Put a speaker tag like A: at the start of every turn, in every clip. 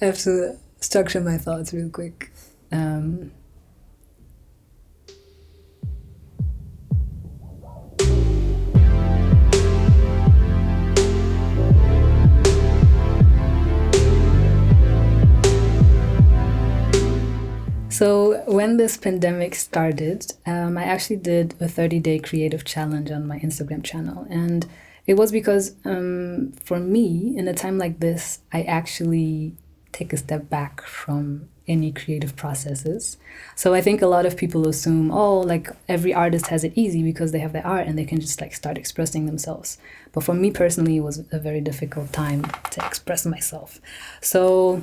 A: I have to structure my thoughts real quick. Um, so, when this pandemic started, I actually did a 30-day creative challenge on my Instagram channel. And it was because for me, in a time like this, I actually take a step back from any creative processes. So I think a lot of people assume, oh, like every artist has it easy because they have their art and they can just like start expressing themselves. But for me personally, it was a very difficult time to express myself. So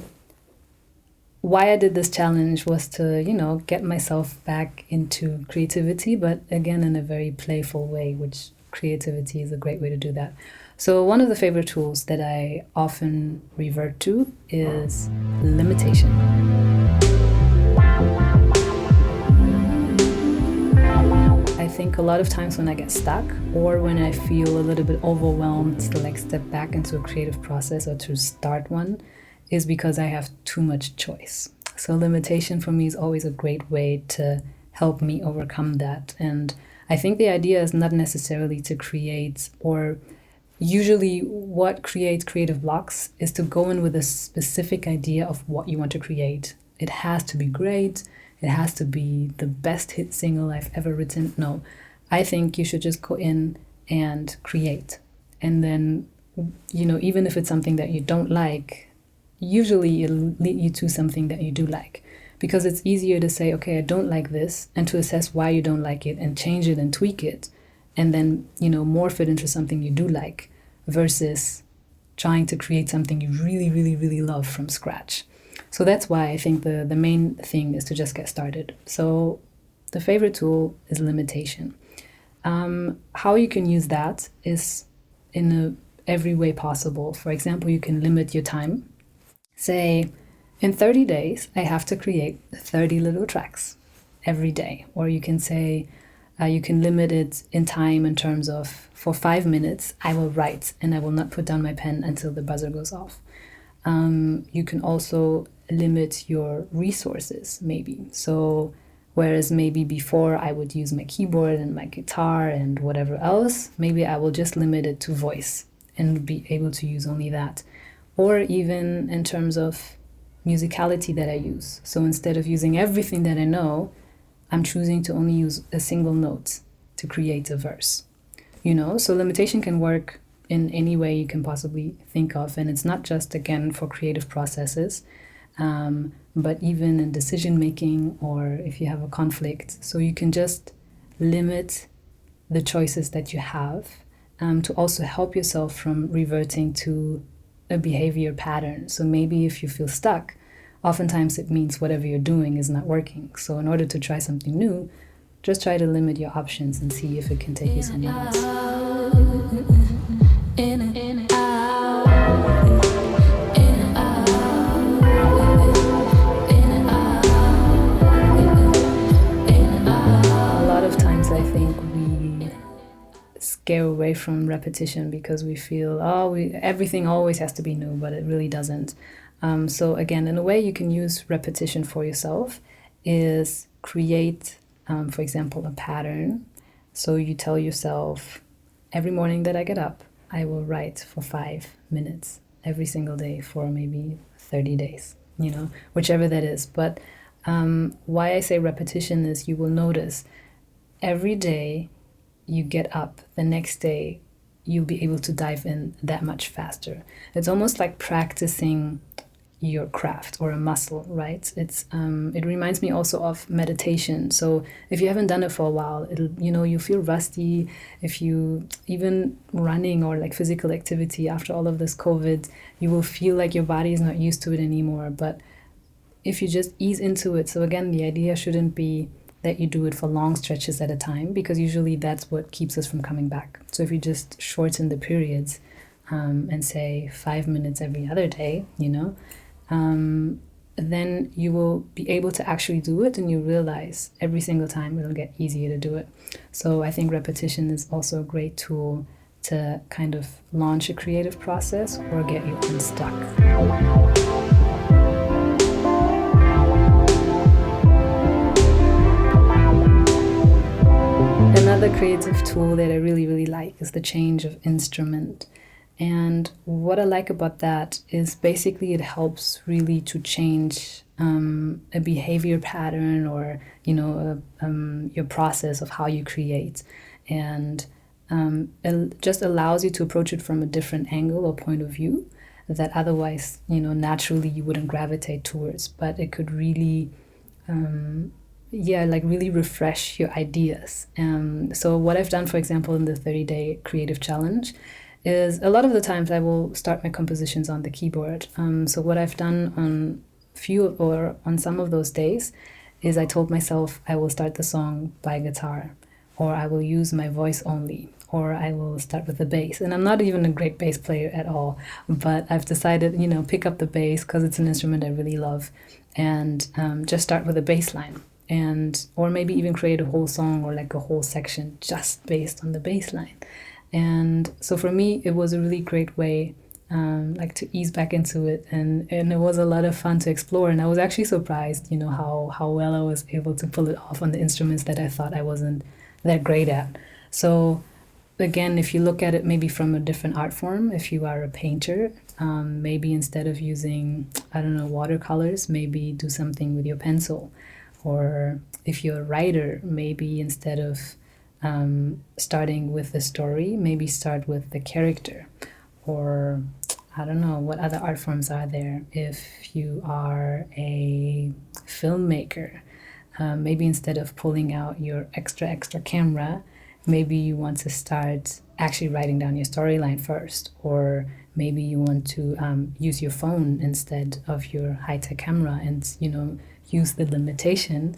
A: why I did this challenge was to, get myself back into creativity, but again, in a very playful way, which creativity is a great way to do that. So, one of the favorite tools that I often revert to is limitation. I think a lot of times when I get stuck or when I feel a little bit overwhelmed to like step back into a creative process or to start one is because I have too much choice. So limitation for me is always a great way to help me overcome that. And I think the idea is not necessarily to create, or usually what creates creative blocks is to go in with a specific idea of what you want to create. It has to be great. It has to be the best hit single I've ever written. No, I think you should just go in and create. And then, even if it's something that you don't like, usually it'll lead you to something that you do like. Because it's easier to say, okay, I don't like this, and to assess why you don't like it and change it and tweak it, and then, morph it into something you do like, versus trying to create something you really, really, really love from scratch. So that's why I think the main thing is to just get started. So the favorite tool is limitation. How you can use that is in every way possible. For example, you can limit your time. Say, in 30 days, I have to create 30 little tracks every day. Or you can say, you can limit it in time in terms of, for 5 minutes, I will write and I will not put down my pen until the buzzer goes off. You can also limit your resources, maybe. So, whereas maybe before I would use my keyboard and my guitar and whatever else, maybe I will just limit it to voice and be able to use only that. Or even in terms of musicality that I use. So instead of using everything that I know, I'm choosing to only use a single note to create a verse. So limitation can work in any way you can possibly think of. And it's not just, again, for creative processes, but even in decision making or if you have a conflict. So you can just limit the choices that you have to also help yourself from reverting to a behavior pattern. So maybe if you feel stuck, oftentimes it means whatever you're doing is not working. So in order to try something new, just try to limit your options and see if it can take you somewhere else. A lot of times I think we scare away from repetition because we feel, everything always has to be new, but it really doesn't. So again, in a way you can use repetition for yourself is create, for example, a pattern. So you tell yourself, every morning that I get up, I will write for 5 minutes every single day for maybe 30 days, whichever that is. But why I say repetition is you will notice every day you get up, the next day you'll be able to dive in that much faster. It's almost like practicing your craft or a muscle, right? It reminds me also of meditation. So if you haven't done it for a while, you feel rusty. If you even running or like physical activity after all of this COVID, you will feel like your body is not used to it anymore. But if you just ease into it, so again, the idea shouldn't be that you do it for long stretches at a time, because usually that's what keeps us from coming back. So if you just shorten the periods and say 5 minutes every other day, then you will be able to actually do it, and you realize every single time it'll get easier to do it. So I think repetition is also a great tool to kind of launch a creative process or get you unstuck. another creative tool that I really, really like is the change of instrument. And what I like about that is basically it helps really to change a behavior pattern, or your process of how you create, and it just allows you to approach it from a different angle or point of view that otherwise naturally you wouldn't gravitate towards. But it could really really refresh your ideas. So what I've done, for example, in the 30-day creative challenge is a lot of the times I will start my compositions on the keyboard. So what I've done on some of those days is I told myself I will start the song by guitar, or I will use my voice only, or I will start with the bass. And I'm not even a great bass player at all, but I've decided, pick up the bass because it's an instrument I really love, and just start with a bass line. Or maybe even create a whole song or like a whole section just based on the bass line. And so for me, it was a really great way to ease back into it, and it was a lot of fun to explore. And I was actually surprised, how well I was able to pull it off on the instruments that I thought I wasn't that great at. So again, if you look at it maybe from a different art form, if you are a painter, maybe instead of using, watercolors, maybe do something with your pencil. Or if you're a writer, maybe instead of starting with the story, maybe start with the character. Or what other art forms are there. If you are a filmmaker, maybe instead of pulling out your extra camera, maybe you want to start actually writing down your storyline first. Or maybe you want to use your phone instead of your high-tech camera, and use the limitation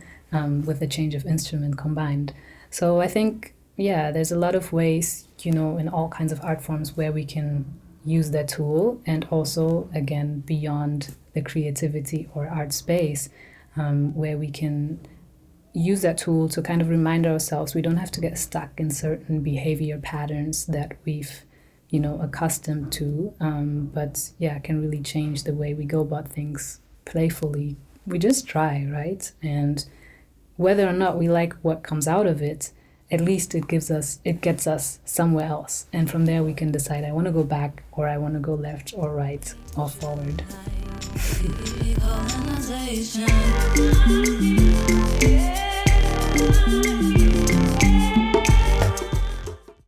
A: with the change of instrument combined. So I think, there's a lot of ways, in all kinds of art forms where we can use that tool, and also, again, beyond the creativity or art space, where we can use that tool to kind of remind ourselves we don't have to get stuck in certain behavior patterns that we've, accustomed to, but can really change the way we go about things playfully. We just try, right? And whether or not we like what comes out of it, at least it gets us somewhere else. And from there we can decide, I want to go back, or I want to go left or right or forward.